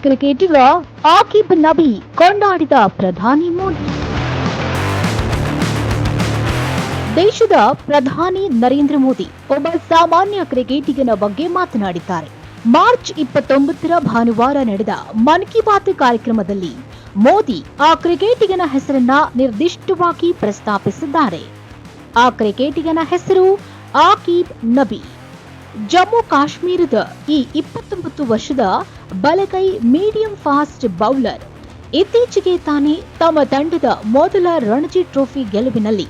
ಕ್ರಿಕೆಟಿಗ ಆಕಿಬ್ ನಬಿ ಕೊಂಡಾಡಿದ ಪ್ರಧಾನಿ ಮೋದಿ. ದೇಶದ ಪ್ರಧಾನಿ ನರೇಂದ್ರ ಮೋದಿ ಒಬ್ಬ ಸಾಮಾನ್ಯ ಕ್ರಿಕೆಟಿಗನ ಬಗ್ಗೆ ಮಾತನಾಡಿದ್ದಾರೆ. ಮಾರ್ಚ್ 29ರ ಭಾನುವಾರ ನಡೆದ ಮನ್ ಕಿ ಬಾತ್ ಕಾರ್ಯಕ್ರಮದಲ್ಲಿ ಮೋದಿ ಆ ಕ್ರಿಕೆಟಿಗನ ಹೆಸರನ್ನ ನಿರ್ದಿಷ್ಟವಾಗಿ ಪ್ರಸ್ತಾಪಿಸಿದ್ದಾರೆ. ಆ ಕ್ರಿಕೆಟಿಗನ ಹೆಸರು ಆಕಿಬ್ ನಬಿ. ಜಮ್ಮು ಕಾಶ್ಮೀರದ ಈ 29 ವರ್ಷದ ಬಲಗೈ ಮೀಡಿಯಂ ಫಾಸ್ಟ್ ಬೌಲರ್ ಇತ್ತೀಚೆಗೆ ತಾನೇ ತಮ್ಮ ತಂಡದ ಮೊದಲ ರಣಜಿ ಟ್ರೋಫಿ ಗೆಲುವಿನಲ್ಲಿ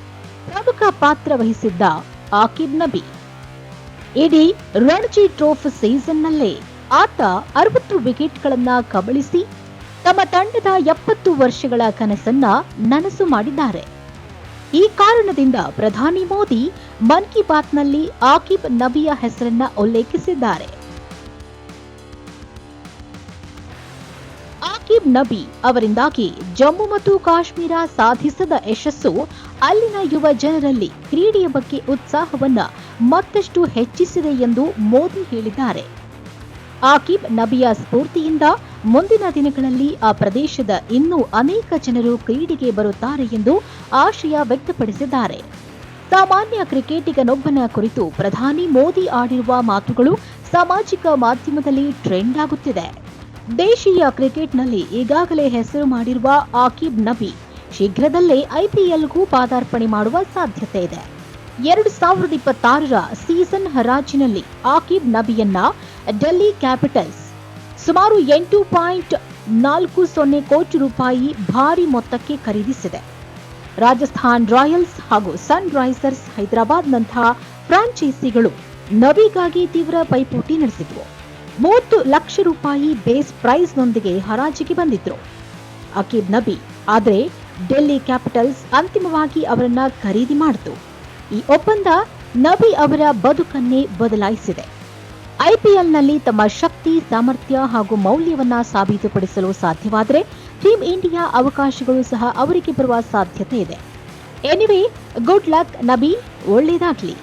ಪ್ರಮುಖ ಪಾತ್ರ ವಹಿಸಿದ್ದ ಆಕಿಬ್ ನಬಿ. ಇಡೀ ರಣಜಿ ಟ್ರೋಫಿ ಸೀಸನ್ನಲ್ಲೇ ಆತ 60 ವಿಕೆಟ್ಗಳನ್ನ ಕಬಳಿಸಿ ತಮ್ಮ ತಂಡದ 70 ವರ್ಷಗಳ ಕನಸನ್ನ ನನಸು ಮಾಡಿದ್ದಾರೆ. ಈ ಕಾರಣದಿಂದ ಪ್ರಧಾನಿ ಮೋದಿ ಮನ್ ಕಿ ಬಾತ್ನಲ್ಲಿ ಆಕಿಬ್ ನಬಿಯ ಹೆಸರನ್ನ ಉಲ್ಲೇಖಿಸಿದ್ದಾರೆ. ಆಕಿಬ್ ನಬಿ ಅವರಿಂದಾಗಿ ಜಮ್ಮು ಮತ್ತು ಕಾಶ್ಮೀರ ಸಾಧಿಸದ ಯಶಸ್ಸು ಅಲ್ಲಿನ ಯುವ ಜನರಲ್ಲಿ ಕ್ರೀಡೆಯ ಬಗ್ಗೆ ಉತ್ಸಾಹವನ್ನ ಮತ್ತಷ್ಟು ಹೆಚ್ಚಿಸಿದೆ ಎಂದು ಮೋದಿ ಹೇಳಿದ್ದಾರೆ. ಆಕಿಬ್ ನಬಿಯ ಸ್ಫೂರ್ತಿಯಿಂದ ಮುಂದಿನ ದಿನಗಳಲ್ಲಿ ಆ ಪ್ರದೇಶದ ಇನ್ನೂ ಅನೇಕ ಜನರು ಕ್ರೀಡೆಗೆ ಬರುತ್ತಾರೆ ಎಂದು ಆಶಯ ವ್ಯಕ್ತಪಡಿಸಿದ್ದಾರೆ. ಸಾಮಾನ್ಯ ಕ್ರಿಕೆಟಿಗನೊಬ್ಬನ ಕುರಿತು ಪ್ರಧಾನಿ ಮೋದಿ ಆಡಿರುವ ಮಾತುಗಳು ಸಾಮಾಜಿಕ ಮಾಧ್ಯಮದಲ್ಲಿ ಟ್ರೆಂಡ್ ಆಗುತ್ತಿದೆ. ದೇಶೀಯ ಕ್ರಿಕೆಟ್ನಲ್ಲಿ ಈಗಾಗಲೇ ಹೆಸರು ಮಾಡಿರುವ ಆಕಿಬ್ ನಬಿ ಶೀಘ್ರದಲ್ಲೇ ಐಪಿಎಲ್ಗೂ ಪಾದಾರ್ಪಣೆ ಮಾಡುವ ಸಾಧ್ಯತೆ ಇದೆ. 2026ರ ಸೀಸನ್ ಹರಾಜಿನಲ್ಲಿ ಆಕಿಬ್ ನಬಿಯನ್ನ ಡೆಲ್ಲಿ ಕ್ಯಾಪಿಟಲ್ಸ್ ಸುಮಾರು 8.40 ಕೋಟಿ ರೂಪಾಯಿ ಭಾರಿ ಮೊತ್ತಕ್ಕೆ ಖರೀದಿಸಿದೆ. ರಾಜಸ್ಥಾನ್ ರಾಯಲ್ಸ್ ಹಾಗೂ ಸನ್ ರೈಸರ್ಸ್ ಹೈದರಾಬಾದ್ನಂತಹ ಫ್ರಾಂಚೈಸಿಗಳು ನಬಿಗಾಗಿ ತೀವ್ರ ಪೈಪೋಟಿ ನಡೆಸಿದ್ವು. 30 ಲಕ್ಷ ರೂಪಾಯಿ ಬೇಸ್ ಪ್ರೈಸ್ನೊಂದಿಗೆ ಹರಾಜಿಗೆ ಬಂದಿದ್ರು ಆಕಿಬ್ ನಬಿ. ಆದರೆ ಡೆಲ್ಲಿ ಕ್ಯಾಪಿಟಲ್ಸ್ ಅಂತಿಮವಾಗಿ ಅವರನ್ನ ಖರೀದಿ ಮಾಡಿತು. ಈ ಒಪ್ಪಂದ ನಬಿ ಅವರ ಬದುಕನ್ನೇ ಬದಲಾಯಿಸಿದೆ. ಐಪಿಎಲ್ನಲ್ಲಿ ತಮ್ಮ ಶಕ್ತಿ, ಸಾಮರ್ಥ್ಯ ಹಾಗೂ ಮೌಲ್ಯವನ್ನ ಸಾಬೀತುಪಡಿಸಲು ಸಾಧ್ಯವಾದರೆ ಟೀಮ್ ಇಂಡಿಯಾ ಅವಕಾಶಗಳು ಸಹ ಅವರಿಗೆ ಬರುವ ಸಾಧ್ಯತೆ ಇದೆ. Anyway, good luck Nabi, ಒಳ್ಳೆಯದಾಗ್ಲಿ.